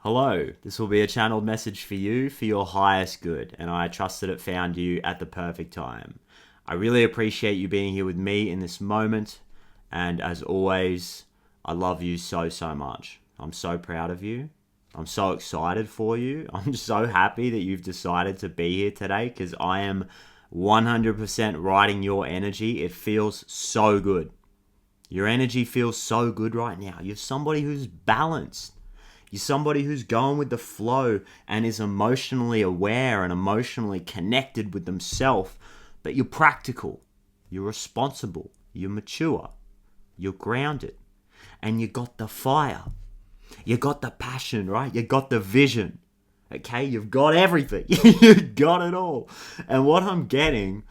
Hello, this will be a channeled message for you for your highest good, and I trust that it found you at the perfect time. I really appreciate you being here with me in this moment, and as always, I love you so, so much. I'm so proud of you. I'm so excited for you. I'm so happy that you've decided to be here today because I am 100% riding your energy. It feels so good. Your energy feels so good right now. You're somebody who's balanced. You're somebody who's going with the flow and is emotionally aware and emotionally connected with themselves. But you're practical. You're responsible. You're mature. You're grounded. And you got the fire. You got the passion, right? You got the vision. Okay? You've got everything. You've got it all. And what I'm getting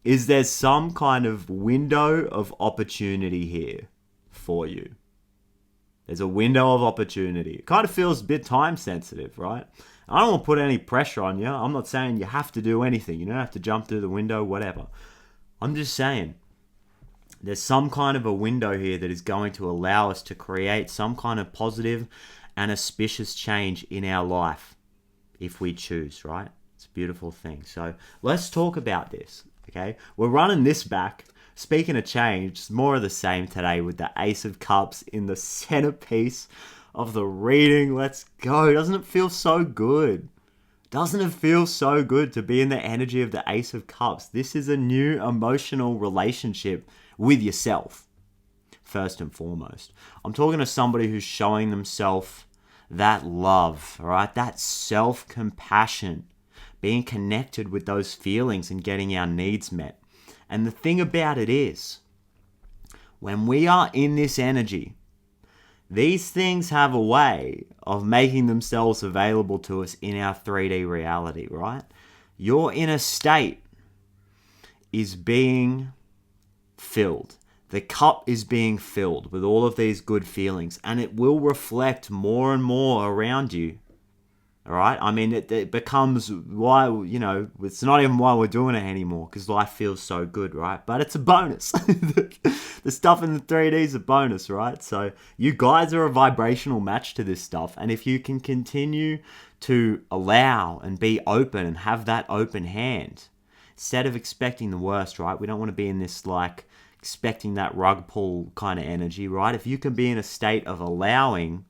is there's some kind of window of opportunity here for you. There's a window of opportunity. It kind of feels a bit time sensitive, right? I don't want to put any pressure on you. I'm not saying you have to do anything. You don't have to jump through the window, whatever. I'm just saying there's some kind of a window here that is going to allow us to create some kind of positive and auspicious change in our life if we choose, right? It's a beautiful thing. So let's talk about this, okay? We're running this back. Speaking of change, it's more of the same today with the Ace of Cups in the centerpiece of the reading. Let's go. Doesn't it feel so good? Doesn't it feel so good to be in the energy of the Ace of Cups? This is a new emotional relationship with yourself, first and foremost. I'm talking to somebody who's showing themselves that love, all right? That self-compassion, being connected with those feelings and getting our needs met. And the thing about it is, when we are in this energy, these things have a way of making themselves available to us in our 3D reality, right? Your inner state is being filled. The cup is being filled with all of these good feelings, and it will reflect more and more around you. All right? I mean, it becomes why, it's not even why we're doing it anymore, because life feels so good, right? But it's a bonus. The stuff in the 3D is a bonus, right? So you guys are a vibrational match to this stuff. And if you can continue to allow and be open and have that open hand, instead of expecting the worst, right? We don't want to be in this, expecting that rug pull kind of energy, right? If you can be in a state of allowing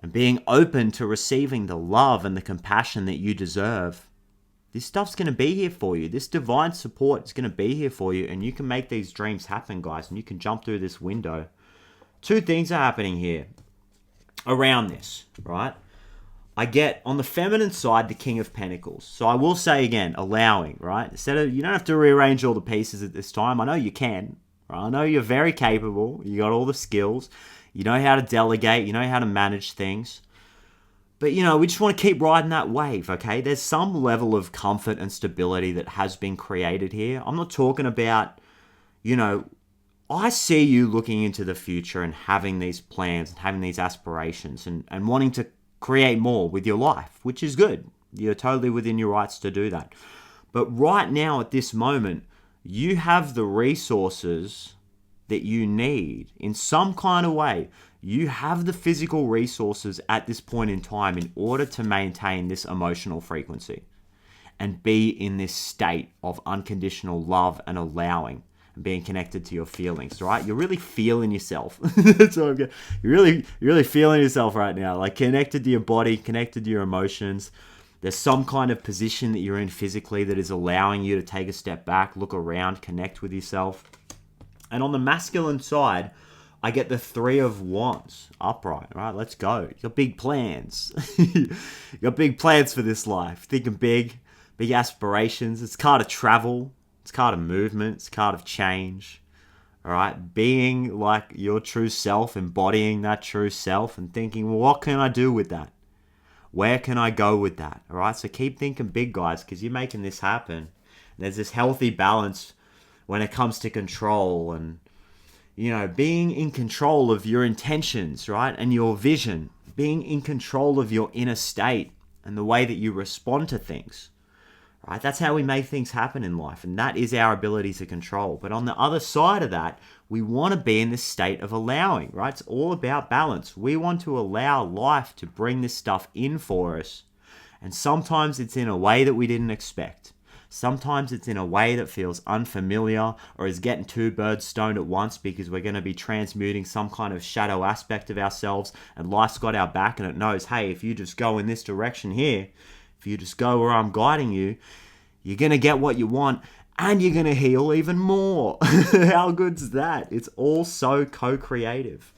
and being open to receiving the love and the compassion that you deserve, this stuff's going to be here for you. This divine support is going to be here for you, and you can make these dreams happen, guys, and you can jump through this window. Two things are happening here around this, right? I get, on the feminine side, the King of Pentacles. So I will say again, allowing, right? You don't have to rearrange all the pieces at this time. I know you can, right? I know you're very capable. You got all the skills. You know how to delegate. You know how to manage things. But, we just want to keep riding that wave, okay? There's some level of comfort and stability that has been created here. I'm not talking about, I see you looking into the future and having these plans and having these aspirations and wanting to create more with your life, which is good. You're totally within your rights to do that. But right now, at this moment, you have the resources that you need in some kind of way. You have the physical resources at this point in time in order to maintain this emotional frequency and be in this state of unconditional love and allowing and being connected to your feelings, right? You're really feeling yourself. That's what I'm getting. You're really feeling yourself right now, connected to your body, connected to your emotions. There's some kind of position that you're in physically that is allowing you to take a step back, look around, connect with yourself. And on the masculine side, I get the Three of Wands upright, right? Let's go. You got big plans. You got big plans for this life. Thinking big aspirations. It's a card of travel. It's a card of movement. It's a card of change. All right? Being like your true self, embodying that true self and thinking, well, what can I do with that? Where can I go with that? All right? So keep thinking big, guys, because you're making this happen. There's this healthy balance when it comes to control and, being in control of your intentions, right? And your vision, being in control of your inner state and the way that you respond to things, right? That's how we make things happen in life. And that is our ability to control. But on the other side of that, We want to be in this state of allowing, right? It's all about balance. We want to allow life to bring this stuff in for us. And sometimes it's in a way that we didn't expect. Sometimes it's in a way that feels unfamiliar or is getting two birds stoned at once because we're going to be transmuting some kind of shadow aspect of ourselves and life's got our back and it knows, hey, if you just go in this direction here, if you just go where I'm guiding you, you're going to get what you want and you're going to heal even more. How good's that? It's all so co-creative.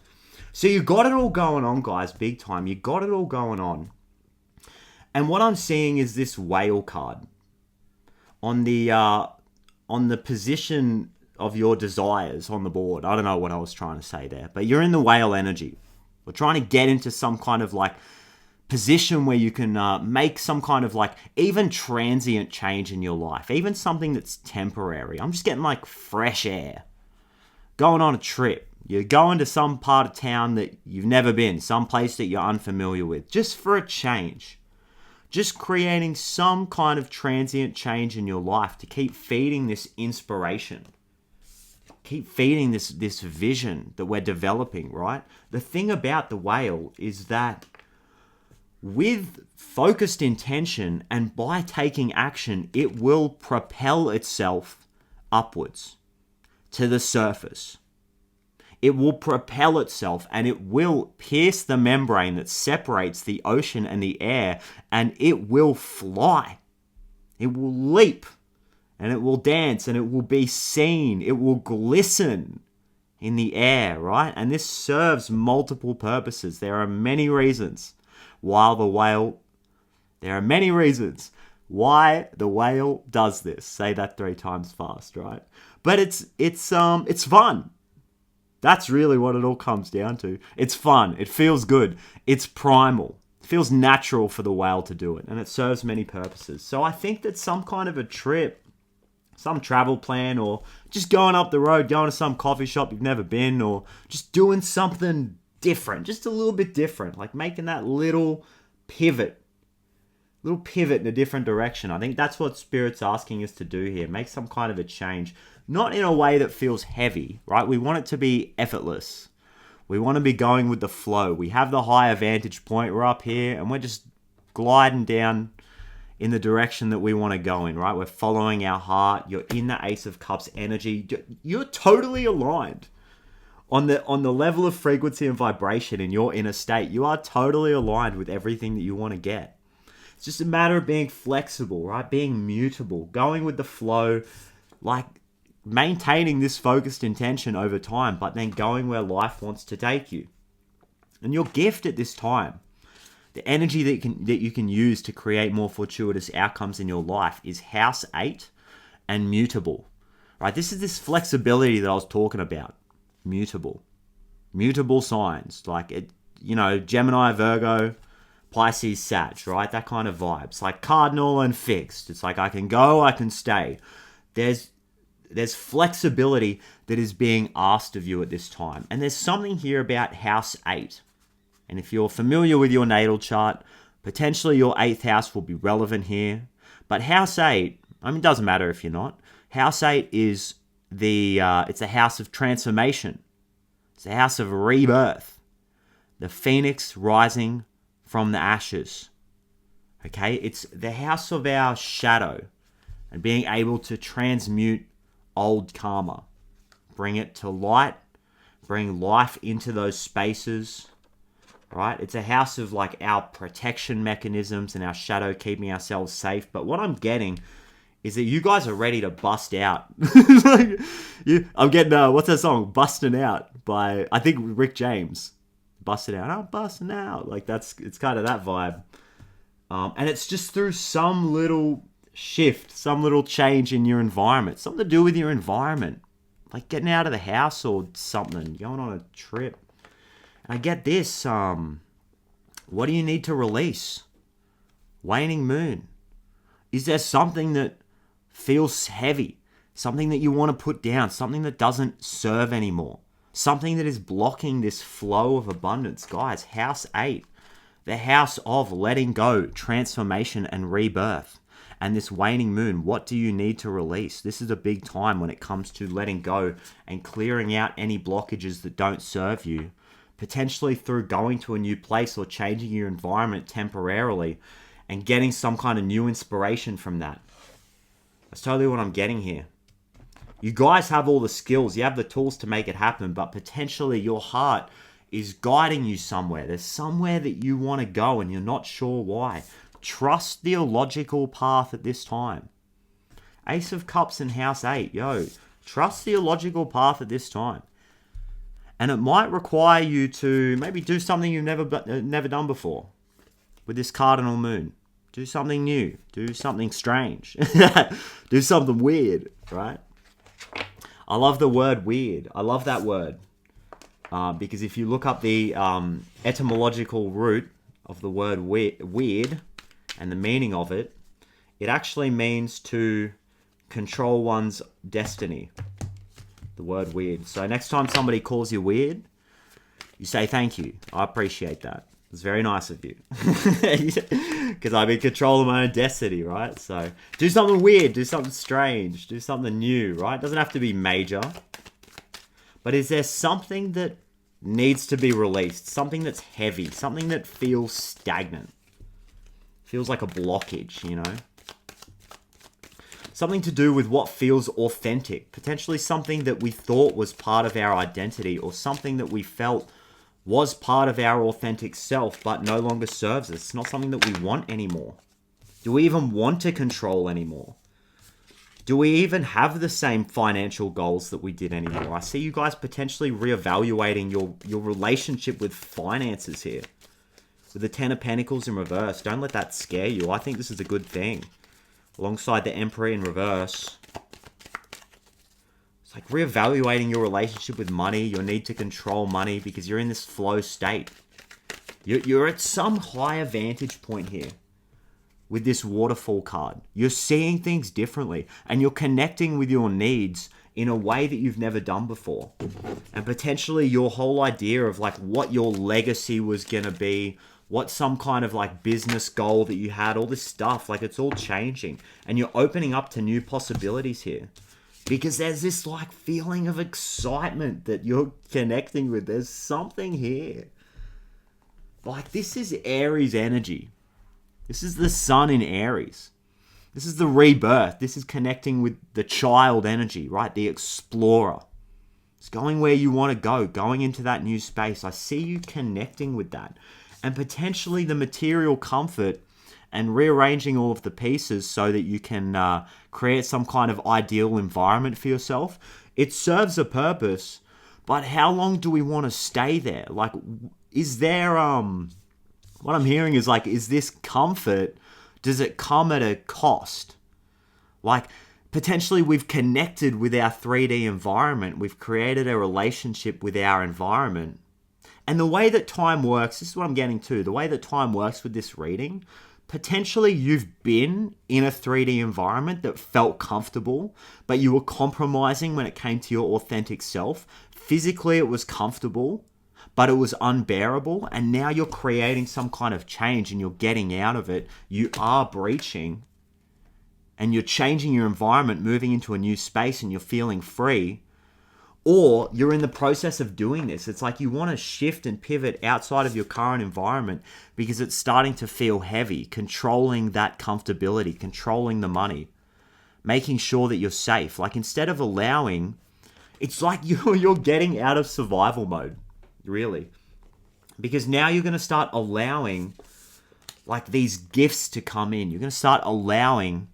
So you got it all going on, guys, big time. You got it all going on. And what I'm seeing is this whale card. On the position of your desires on the board. I don't know what I was trying to say there, but you're in the whale energy. We're trying to get into some kind of like position where you can make some kind of like even transient change in your life, even something that's temporary. I'm just getting like fresh air. Going on a trip. You're going to some part of town that you've never been, some place that you're unfamiliar with, just for a change. Just creating some kind of transient change in your life to keep feeding this inspiration. Keep feeding this vision that we're developing, right? The thing about the whale is that with focused intention and by taking action, it will propel itself upwards to the surface. It will propel itself and it will pierce the membrane that separates the ocean and the air, and it will fly. It will leap and it will dance and it will be seen. It will glisten in the air, right? And this serves multiple purposes. There are many reasons why the whale does this. Say that 3 times fast, right? But it's fun. That's really what it all comes down to. It's fun. It feels good. It's primal. It feels natural for the whale to do it. And it serves many purposes. So I think that some kind of a trip, some travel plan, or just going up the road, going to some coffee shop you've never been, or just doing something different, just a little bit different, like making that little pivot in a different direction. I think that's what Spirit's asking us to do here. Make some kind of a change. Not in a way that feels heavy, right? We want it to be effortless. We want to be going with the flow. We have the higher vantage point. We're up here and we're just gliding down in the direction that we want to go in, right? We're following our heart. You're in the Ace of Cups energy. You're totally aligned. On the level of frequency and vibration in your inner state, you are totally aligned with everything that you want to get. It's just a matter of being flexible, right? Being mutable, going with the flow, like maintaining this focused intention over time, but then going where life wants to take you. And your gift at this time, the energy that you can use to create more fortuitous outcomes in your life is House 8 and Mutable, right? This is this flexibility that I was talking about. Mutable signs like it, Gemini, Virgo, Pisces, Sag, right? That kind of vibe. It's like cardinal and fixed. It's like I can go, I can stay. There's flexibility that is being asked of you at this time. And there's something here about House 8. And if you're familiar with your natal chart, potentially your 8th house will be relevant here. But House 8, it doesn't matter if you're not. House 8 is it's a house of transformation. It's a house of rebirth. The phoenix rising from the ashes. Okay? It's the house of our shadow and being able to transmute old karma. Bring it to light. Bring life into those spaces. Right? It's a house of like our protection mechanisms and our shadow keeping ourselves safe. But what I'm getting is that you guys are ready to bust out. I'm getting, what's that song? Busting Out by, I think, Rick James. Busted out. I'm busting out. Like it's kind of that vibe. And it's just through some little shift, some little change in your environment. Something to do with your environment. Like getting out of the house or something. Going on a trip. And I get this. What do you need to release? Waning moon. Is there something that feels heavy? Something that you want to put down? Something that doesn't serve anymore? Something that is blocking this flow of abundance? Guys, House 8. The house of letting go, transformation, and rebirth. and this waning moon, what do you need to release? This is a big time when it comes to letting go and clearing out any blockages that don't serve you, potentially through going to a new place or changing your environment temporarily and getting some kind of new inspiration from that. That's totally what I'm getting here. You guys have all the skills, you have the tools to make it happen, but potentially your heart is guiding you somewhere. There's somewhere that you want to go and you're not sure why. Trust the illogical path at this time. Ace of Cups and House 8. Yo, trust the illogical path at this time. And it might require you to maybe do something you've never done before. With this cardinal moon. Do something new. Do something strange. Do something weird, right? I love the word weird. I love that word. Because if you look up the etymological root of the word weird and the meaning of it, it actually means to control one's destiny. The word weird. So next time somebody calls you weird, you say thank you. I appreciate that. It's very nice of you. Because I'm in control of my own destiny, right? So do something weird, do something strange, do something new, right? It doesn't have to be major. But is there something that needs to be released? Something that's heavy, something that feels stagnant. Feels like a blockage, you know? Something to do with what feels authentic. Potentially something that we thought was part of our identity, or something that we felt was part of our authentic self, but no longer serves us. It's not something that we want anymore. Do we even want to control anymore? Do we even have the same financial goals that we did anymore? I see you guys potentially reevaluating your relationship with finances here. With the Ten of Pentacles in reverse, don't let that scare you. I think this is a good thing. Alongside the Emperor in reverse. It's like reevaluating your relationship with money, your need to control money, because you're in this flow state. You're at some higher vantage point here with this waterfall card. You're seeing things differently, and you're connecting with your needs in a way that you've never done before. And potentially your whole idea of like what your legacy was going to be, what some kind of like business goal that you had, all this stuff, like it's all changing. And you're opening up to new possibilities here. Because there's this like feeling of excitement that you're connecting with. There's something here. Like this is Aries energy. This is the sun in Aries. This is the rebirth. This is connecting with the child energy, right? The explorer. It's going where you want to go, going into that new space. I see you connecting with that. And potentially the material comfort and rearranging all of the pieces so that you can create some kind of ideal environment for yourself. It serves a purpose, but how long do we want to stay there? Like, is there, what I'm hearing is like, is this comfort, does it come at a cost? Like, potentially we've connected with our 3D environment. We've created a relationship with our environment. And the way that time works, this is what I'm getting to, the way that time works with this reading, potentially you've been in a 3D environment that felt comfortable, but you were compromising when it came to your authentic self. Physically, it was comfortable, but it was unbearable. And now you're creating some kind of change and you're getting out of it. You are breaching and you're changing your environment, moving into a new space, and you're feeling free. Or you're in the process of doing this. It's like you want to shift and pivot outside of your current environment because it's starting to feel heavy, controlling that comfortability, controlling the money, making sure that you're safe. Like instead of allowing, it's like you're getting out of survival mode, really. Because now you're going to start allowing like these gifts to come in. You're going to start allowing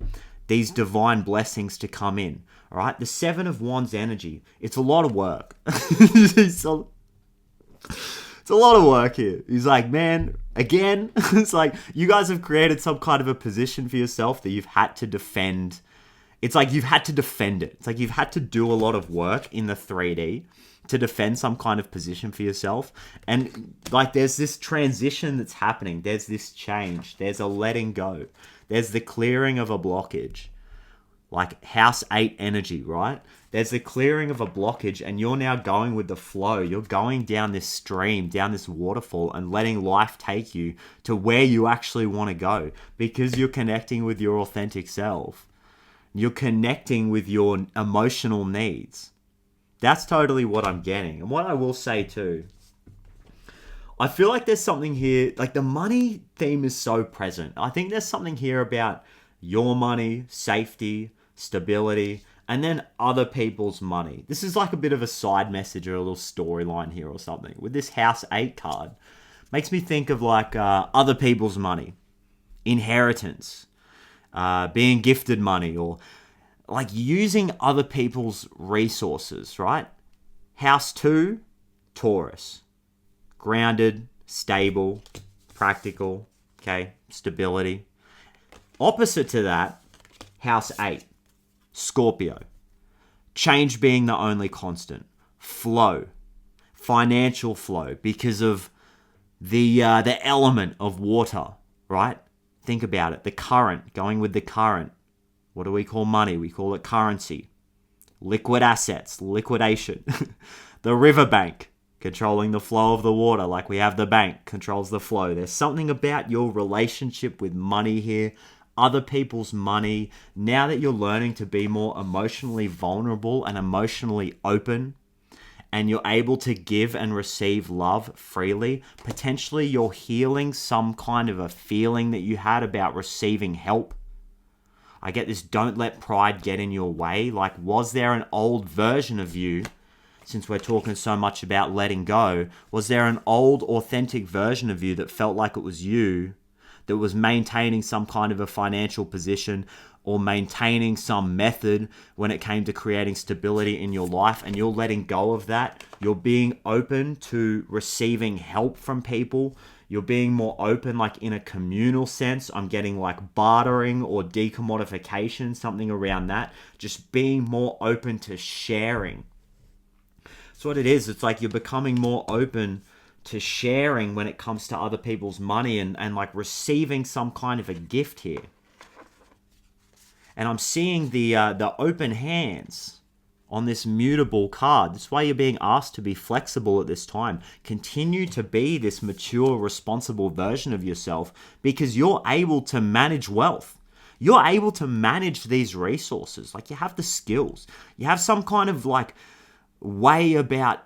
these divine blessings to come in. All right, the Seven of Wands energy. It's a lot of work. It's a lot of work here. He's like, man, again, it's like you guys have created some kind of a position for yourself that you've had to defend. It's like you've had to defend it. It's like you've had to do a lot of work in the 3D to defend some kind of position for yourself. And like there's this transition that's happening. There's this change. There's a letting go. There's the clearing of a blockage. Like House 8 energy, right? There's the clearing of a blockage, and you're now going with the flow. You're going down this stream, down this waterfall, and letting life take you to where you actually want to go, because you're connecting with your authentic self. You're connecting with your emotional needs. That's totally what I'm getting. And what I will say too, I feel like there's something here, like the money theme is so present. I think there's something here about your money, safety, stability, and then other people's money. This is like a bit of a side message or a little storyline here or something. With this House 8 card, makes me think of like other people's money, inheritance, being gifted money, or like using other people's resources, right? House 2, Taurus. Grounded, stable, practical, okay, stability. Opposite to that, House 8, Scorpio. Change being the only constant. Flow. Financial flow because of the element of water, right? Think about it. The current, going with the current. What do we call money? We call it currency. Liquid assets, liquidation. The riverbank, controlling the flow of the water, like we have the bank, controls the flow. There's something about your relationship with money here, other people's money. Now that you're learning to be more emotionally vulnerable and emotionally open, and you're able to give and receive love freely, potentially you're healing some kind of a feeling that you had about receiving help. I get this, don't let pride get in your way. Like, was there an old version of you, since we're talking so much about letting go, was there an old authentic version of you that felt like it was you, that was maintaining some kind of a financial position or maintaining some method when it came to creating stability in your life, and you're letting go of that? You're being open to receiving help from people. You're being more open, like in a communal sense. I'm getting like bartering or decommodification, something around that. Just being more open to sharing. That's what it is. It's like you're becoming more open to sharing when it comes to other people's money and like receiving some kind of a gift here. And I'm seeing the open hands on this mutable card. That's why you're being asked to be flexible at this time. Continue to be this mature, responsible version of yourself, because you're able to manage wealth. You're able to manage these resources. Like, you have the skills. You have some kind of like way about,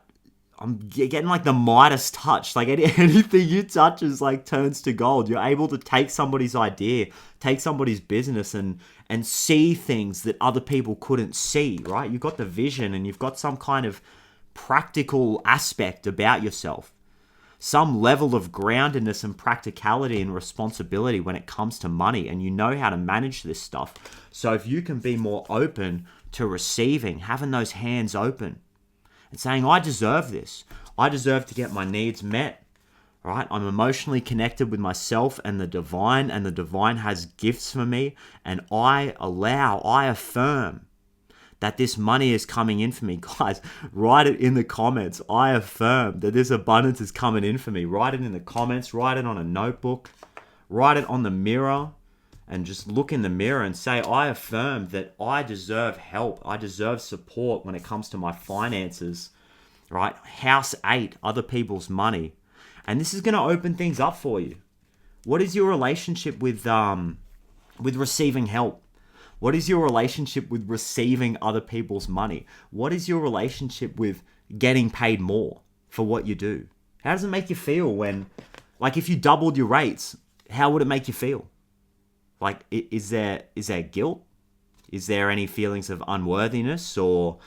I'm getting like the Midas touch. Like anything you touch is like turns to gold. You're able to take somebody's idea, take somebody's business and see things that other people couldn't see, right? You've got the vision and you've got some kind of practical aspect about yourself. Some level of groundedness and practicality and responsibility when it comes to money, and you know how to manage this stuff. So if you can be more open to receiving, having those hands open, and saying, I deserve this. I deserve to get my needs met, right? I'm emotionally connected with myself and the divine has gifts for me, and I affirm that this money is coming in for me. Guys, write it in the comments. I affirm that this abundance is coming in for me. Write it in the comments, write it on a notebook, write it on the mirror, and just look in the mirror and say, I affirm that I deserve help. I deserve support when it comes to my finances, right? House 8, other people's money. And this is going to open things up for you. What is your relationship with receiving help? What is your relationship with receiving other people's money? What is your relationship with getting paid more for what you do? How does it make you feel when, like, if you doubled your rates, how would it make you feel? Like, is there guilt? Is there any feelings of unworthiness or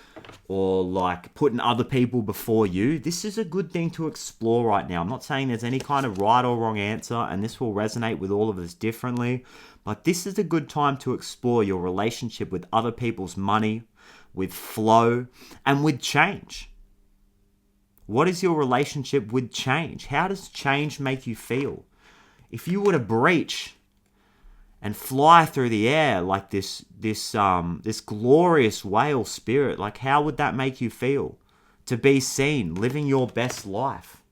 like putting other people before you? This is a good thing to explore right now. I'm not saying there's any kind of right or wrong answer, and this will resonate with all of us differently, but this is a good time to explore your relationship with other people's money, with flow, and with change. What is your relationship with change? How does change make you feel? If you were to breach and fly through the air like this glorious whale spirit, like, how would that make you feel? To be seen, living your best life.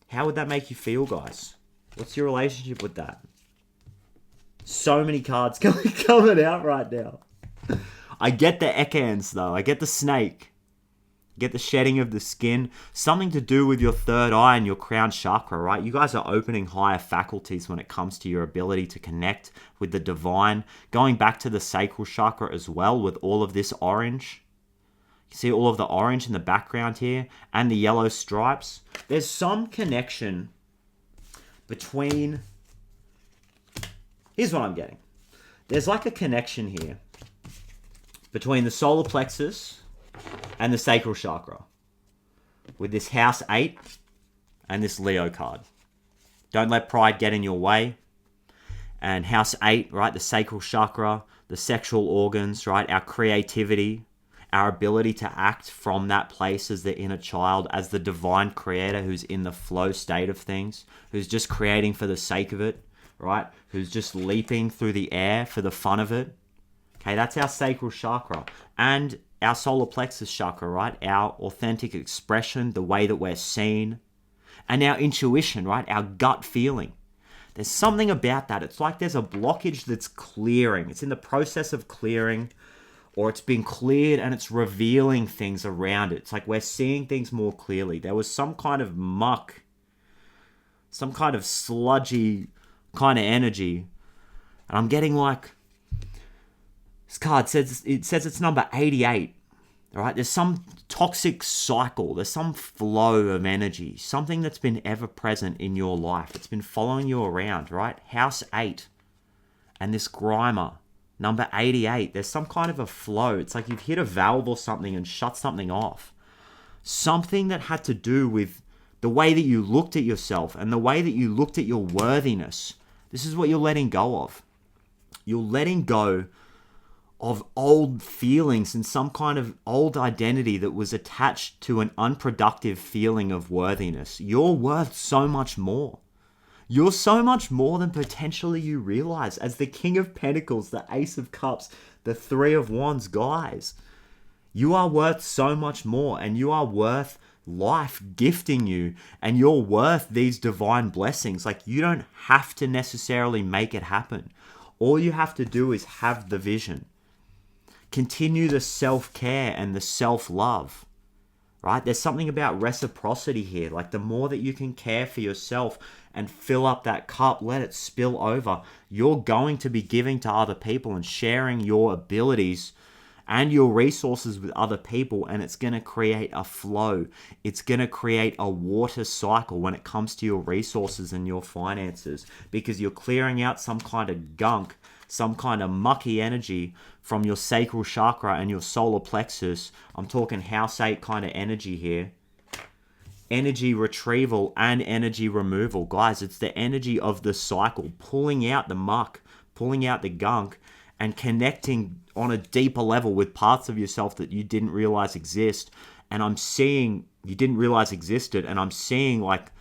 How would that make you feel, guys? What's your relationship with that? So many cards coming out right now. I get the ekans though. I get the snake. I get the shedding of the skin. Something to do with your third eye and your crown chakra, right? You guys are opening higher faculties when it comes to your ability to connect with the divine. Going back to the sacral chakra as well with all of this orange. You see all of the orange in the background here and the yellow stripes. There's some connection between... Here's what I'm getting. There's like a connection here between the solar plexus and the sacral chakra with this house 8 and this Leo card. Don't let pride get in your way. And house 8, right, the sacral chakra, the sexual organs, right, our creativity, our ability to act from that place as the inner child, as the divine creator who's in the flow state of things, who's just creating for the sake of it, right? Who's just leaping through the air for the fun of it. Okay, that's our sacral chakra. And our solar plexus chakra, right? Our authentic expression, the way that we're seen. And our intuition, right? Our gut feeling. There's something about that. It's like there's a blockage that's clearing. It's in the process of clearing, or it's been cleared and it's revealing things around it. It's like we're seeing things more clearly. There was some kind of muck, some kind of sludgy kind of energy. And I'm getting like, this card says it's number 88. All right, there's some toxic cycle. There's some flow of energy, something that's been ever present in your life. It's been following you around, right? House 8 and this Grimer. Number 88, there's some kind of a flow. It's like you've hit a valve or something and shut something off. Something that had to do with the way that you looked at yourself and the way that you looked at your worthiness. This is what you're letting go of. You're letting go of old feelings and some kind of old identity that was attached to an unproductive feeling of worthiness. You're worth so much more. You're so much more than potentially you realize. As the King of Pentacles, the Ace of Cups, the Three of Wands, guys, you are worth so much more, and you are worth life gifting you, and you're worth these divine blessings. Like, you don't have to necessarily make it happen. All you have to do is have the vision. Continue the self-care and the self-love. Right? There's something about reciprocity here. Like, the more that you can care for yourself and fill up that cup, let it spill over, you're going to be giving to other people and sharing your abilities and your resources with other people, and it's going to create a flow. It's going to create a water cycle when it comes to your resources and your finances, because you're clearing out some kind of gunk, some kind of mucky energy from your sacral chakra and your solar plexus. I'm talking house 8 kind of energy here. Energy retrieval and energy removal. Guys, it's the energy of the cycle, pulling out the muck, pulling out the gunk, and connecting on a deeper level with parts of yourself that you didn't realize exist. And I'm seeing, you didn't realize existed, and I'm seeing like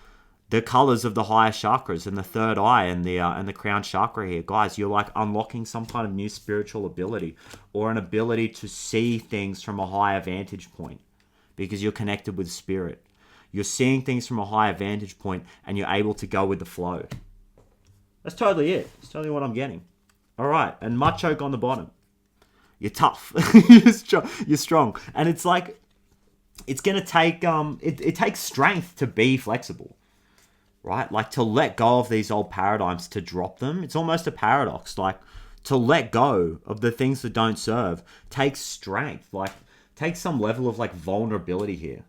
the colors of the higher chakras and the third eye and the crown chakra here. Guys, you're like unlocking some kind of new spiritual ability, or an ability to see things from a higher vantage point, because you're connected with spirit. You're seeing things from a higher vantage point, and you're able to go with the flow. That's totally it. That's totally what I'm getting. All right, and Machoke on the bottom. You're tough. You're strong. And it's like, it's going to take, it takes strength to be flexible, right? Like, to let go of these old paradigms, to drop them. It's almost a paradox. Like, to let go of the things that don't serve takes strength. Like, takes some level of like vulnerability here.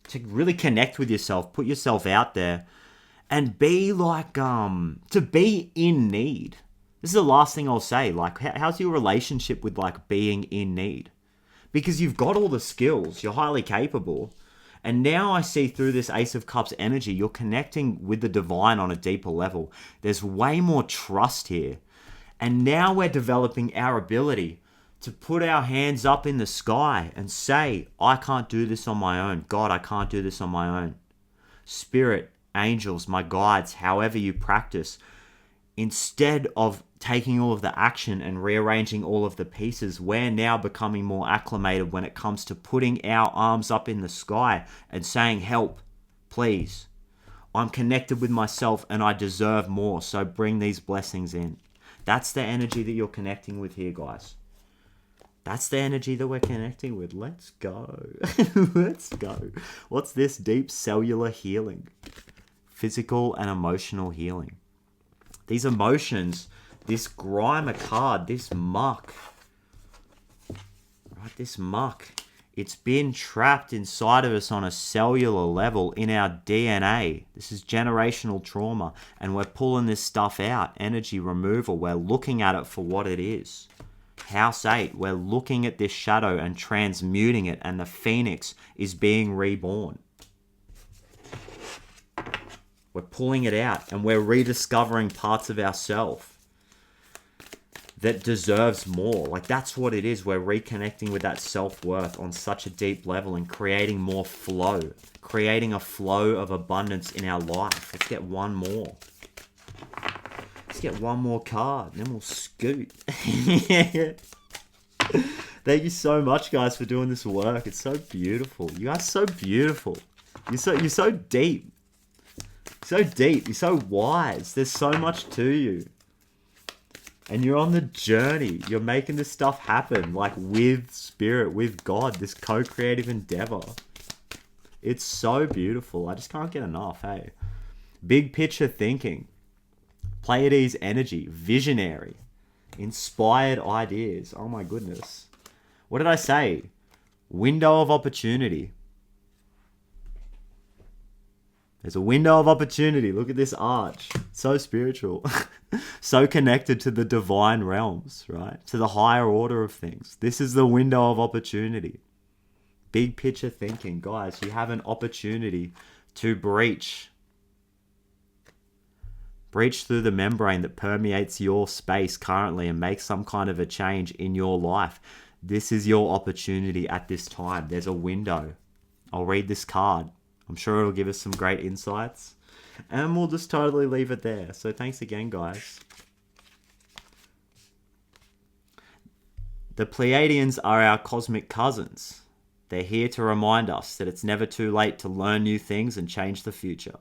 To really connect with yourself, put yourself out there, and be like, to be in need. This is the last thing I'll say. Like, how's your relationship with like being in need? Because you've got all the skills, you're highly capable, and now I see through this Ace of Cups energy, you're connecting with the divine on a deeper level. There's way more trust here, and now we're developing our ability to put our hands up in the sky and say, I can't do this on my own. God, I can't do this on my own. Spirit, angels, my guides, however you practice, instead of taking all of the action and rearranging all of the pieces, we're now becoming more acclimated when it comes to putting our arms up in the sky and saying, help, please. I'm connected with myself and I deserve more, so bring these blessings in. That's the energy that you're connecting with here, guys. That's the energy that we're connecting with. Let's go. Let's go. What's this? Deep cellular healing. Physical and emotional healing. These emotions, this grime card, this muck. Right, this muck. It's been trapped inside of us on a cellular level in our DNA. This is generational trauma. And we're pulling this stuff out. Energy removal. We're looking at it for what it is. House 8. We're looking at this shadow and transmuting it. And the phoenix is being reborn. We're pulling it out. And we're rediscovering parts of ourselves that deserves more. Like, that's what it is. We're reconnecting with that self-worth on such a deep level and creating more flow. Creating a flow of abundance in our life. Let's get one more. Let's get one more card. And then we'll scoot. Thank you so much, guys, for doing this work. It's so beautiful. You guys are so beautiful. You're so deep. So deep. You're so wise. There's so much to you. And you're on the journey. You're making this stuff happen, like with spirit, with God, this co-creative endeavor. It's so beautiful. I just can't get enough, hey? Big picture thinking. Pleiades energy. Visionary. Inspired ideas. Oh my goodness. What did I say? Window of opportunity. There's a window of opportunity. Look at this arch. So spiritual. So connected to the divine realms, right? To the higher order of things. This is the window of opportunity. Big picture thinking. Guys, you have an opportunity to breach through the membrane that permeates your space currently and make some kind of a change in your life. This is your opportunity at this time. There's a window. I'll read this card. I'm sure it'll give us some great insights. And we'll just totally leave it there. So thanks again, guys. The Pleiadians are our cosmic cousins. They're here to remind us that it's never too late to learn new things and change the future.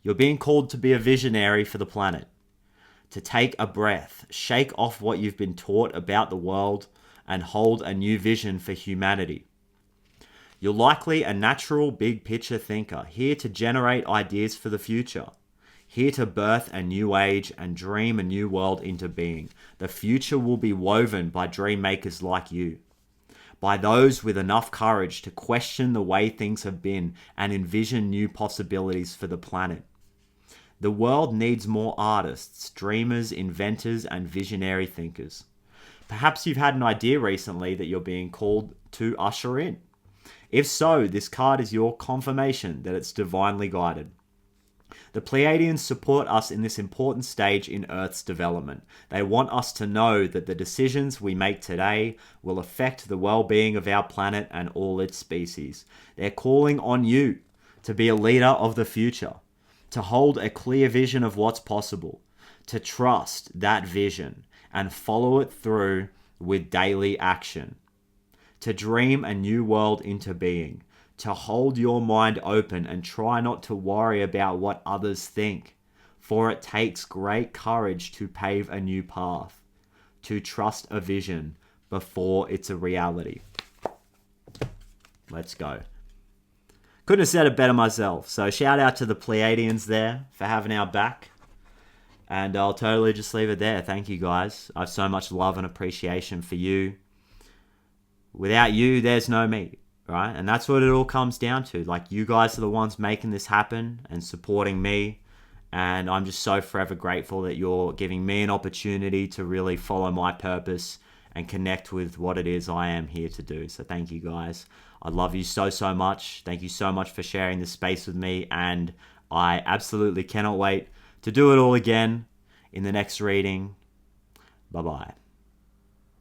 You're being called to be a visionary for the planet. To take a breath, shake off what you've been taught about the world, and hold a new vision for humanity. You're likely a natural big picture thinker, here to generate ideas for the future. Here to birth a new age and dream a new world into being. The future will be woven by dream makers like you. By those with enough courage to question the way things have been and envision new possibilities for the planet. The world needs more artists, dreamers, inventors, and visionary thinkers. Perhaps you've had an idea recently that you're being called to usher in. If so, this card is your confirmation that it's divinely guided. The Pleiadians support us in this important stage in Earth's development. They want us to know that the decisions we make today will affect the well-being of our planet and all its species. They're calling on you to be a leader of the future, to hold a clear vision of what's possible, to trust that vision and follow it through with daily action. To dream a new world into being, to hold your mind open and try not to worry about what others think, for it takes great courage to pave a new path, to trust a vision before it's a reality. Let's go. Couldn't have said it better myself. So shout out to the Pleiadians there for having our back. And I'll totally just leave it there. Thank you, guys. I have so much love and appreciation for you. Without you, there's no me, right? And that's what it all comes down to. Like, you guys are the ones making this happen and supporting me. And I'm just so forever grateful that you're giving me an opportunity to really follow my purpose and connect with what it is I am here to do. So thank you, guys. I love you so, so much. Thank you so much for sharing this space with me. And I absolutely cannot wait to do it all again in the next reading. Bye-bye.